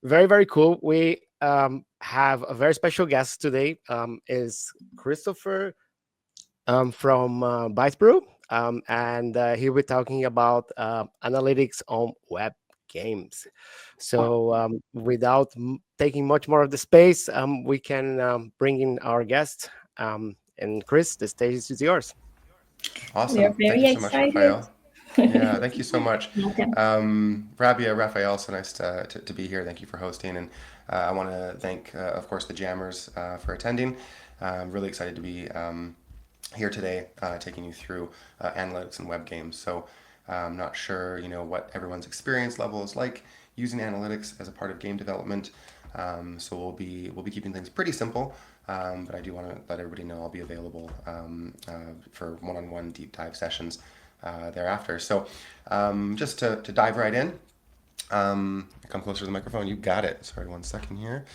Very, very cool. We have a very special guest today. Is Christopher from ByteBrew, and he'll be talking about analytics on web games. So, without taking much more of the space, we can bring in our guest. And Chris, the stage is yours. We are Awesome. Thank you very so much, excited. Raphael. Yeah, thank you so much. Welcome. Rabia, Raphael, so nice to be here. Thank you for hosting. And I want to thank, of course, the Jammers for attending. I'm really excited to be here today taking you through analytics and web games. So I'm not sure, what everyone's experience level is like using analytics as a part of game development. So we'll be keeping things pretty simple. But I do want to let everybody know I'll be available for one-on-one deep dive sessions thereafter. So just to dive right in, come closer to the microphone. You got it. Sorry, 1 second here.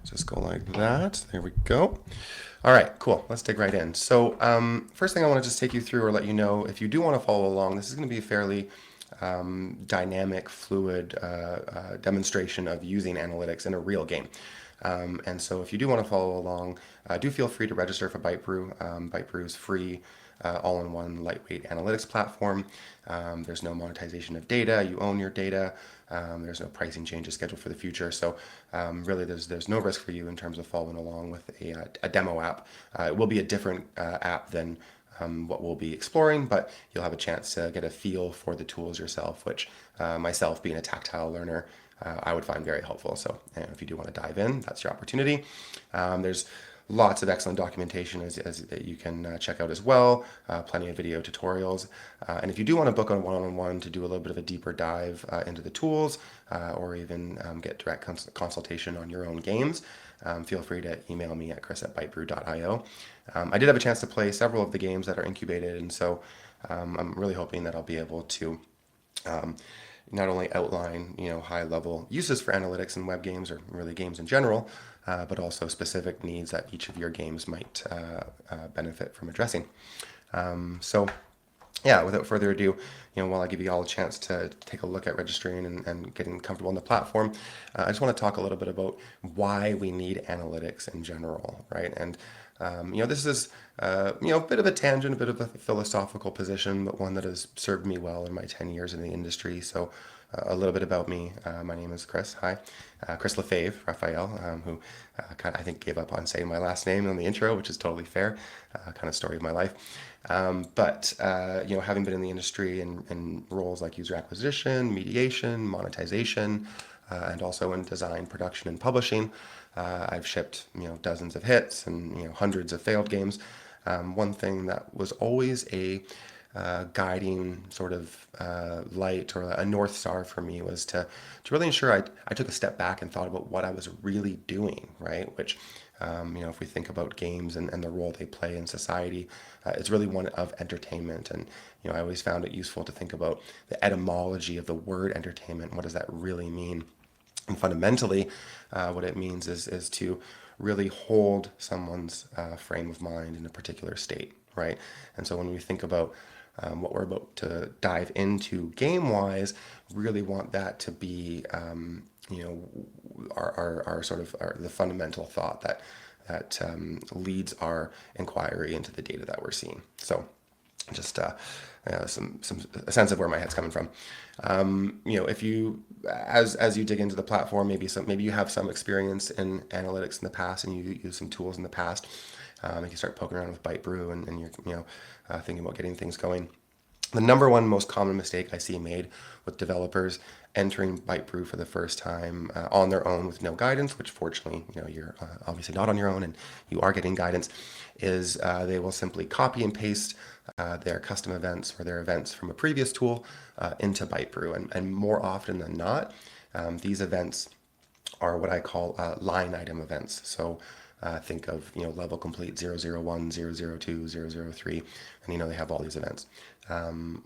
Just go like that. There we go. All right, cool. Let's dig right in. So first thing I want to just take you through or let you know, if you do want to follow along, this is going to be a fairly dynamic, fluid demonstration of using analytics in a real game. And so if you do want to follow along, do feel free to register for ByteBrew. ByteBrew's free all-in-one lightweight analytics platform. There's no monetization of data. You own your data. There's no pricing changes scheduled for the future. So really there's no risk for you in terms of following along with a demo app. It will be a different app than what we'll be exploring, but you'll have a chance to get a feel for the tools yourself, which myself being a tactile learner, I would find very helpful. So if you do want to dive in, that's your opportunity. There's lots of excellent documentation as that you can check out as well, plenty of video tutorials. And if you do want to book a one-on-one to do a little bit of a deeper dive into the tools or even get direct consultation on your own games, feel free to email me at chris@bytebrew.io. I did have a chance to play several of the games that are incubated, and so I'm really hoping that I'll be able to not only outline high level uses for analytics in web games or really games in general, but also specific needs that each of your games might benefit from addressing. So yeah, without further ado, while I give you all a chance to take a look at registering and getting comfortable on the platform, I just want to talk a little bit about why we need analytics in general, right? And this is a bit of a tangent, a bit of a philosophical position, but one that has served me well in my 10 years in the industry. So a little bit about me. My name is Chris. Hi. Chris Lefebvre, Raphael, who I think gave up on saying my last name on the intro, which is totally fair. Kind of story of my life. But having been in the industry in roles like user acquisition, mediation, monetization, and also in design, production, and publishing, I've shipped dozens of hits and hundreds of failed games. One thing that was always a guiding sort of light or a north star for me was to really ensure I took a step back and thought about what I was really doing, right? Which, if we think about games and the role they play in society, it's really one of entertainment. And, I always found it useful to think about the etymology of the word entertainment. What does that really mean? And fundamentally, what it means is to really hold someone's frame of mind in a particular state, right? And so when we think about what we're about to dive into game-wise, really want that to be, our sort of the fundamental thought that leads our inquiry into the data that we're seeing. So just some a sense of where my head's coming from. If you as you dig into the platform, maybe you have some experience in analytics in the past and you use some tools in the past. If you start poking around with ByteBrew and you're thinking about getting things going. The number one most common mistake I see made with developers entering ByteBrew for the first time on their own with no guidance, which fortunately, you're obviously not on your own and you are getting guidance, is they will simply copy and paste their custom events or their events from a previous tool into ByteBrew. And more often than not, these events are what I call line item events. So think of level complete 001, 002, 003, and they have all these events.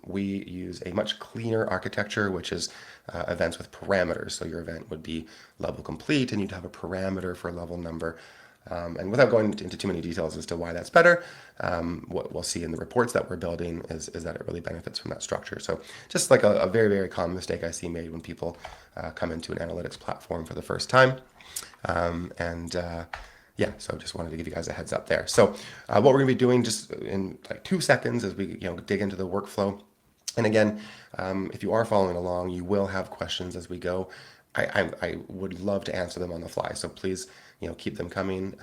We use a much cleaner architecture, which is events with parameters. So your event would be level complete, and you'd have a parameter for level number. And without going into too many details as to why that's better, what we'll see in the reports that we're building is that it really benefits from that structure. So just like a very, very common mistake I see made when people come into an analytics platform for the first time. And yeah, so just wanted to give you guys a heads up there. So what we're going to be doing just in like 2 seconds as we dig into the workflow. And again, if you are following along, you will have questions as we go. I would love to answer them on the fly, so please keep them coming.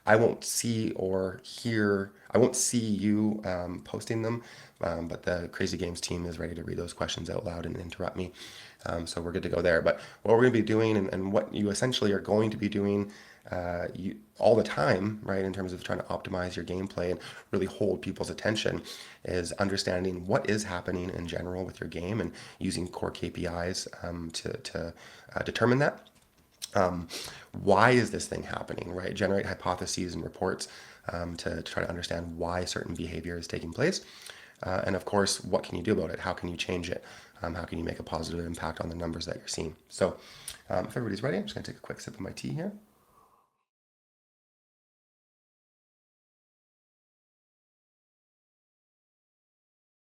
I won't see or hear, I won't see you posting them, but the CrazyGames team is ready to read those questions out loud and interrupt me. So we're good to go there. But what we're going to be doing and what you essentially are going to be doing all the time, right, in terms of trying to optimize your gameplay and really hold people's attention, is understanding what is happening in general with your game and using core KPIs to determine that. Why is this thing happening, right? Generate hypotheses and reports to try to understand why certain behavior is taking place. And of course, what can you do about it? How can you change it? How can you make a positive impact on the numbers that you're seeing? So if everybody's ready, I'm just going to take a quick sip of my tea here.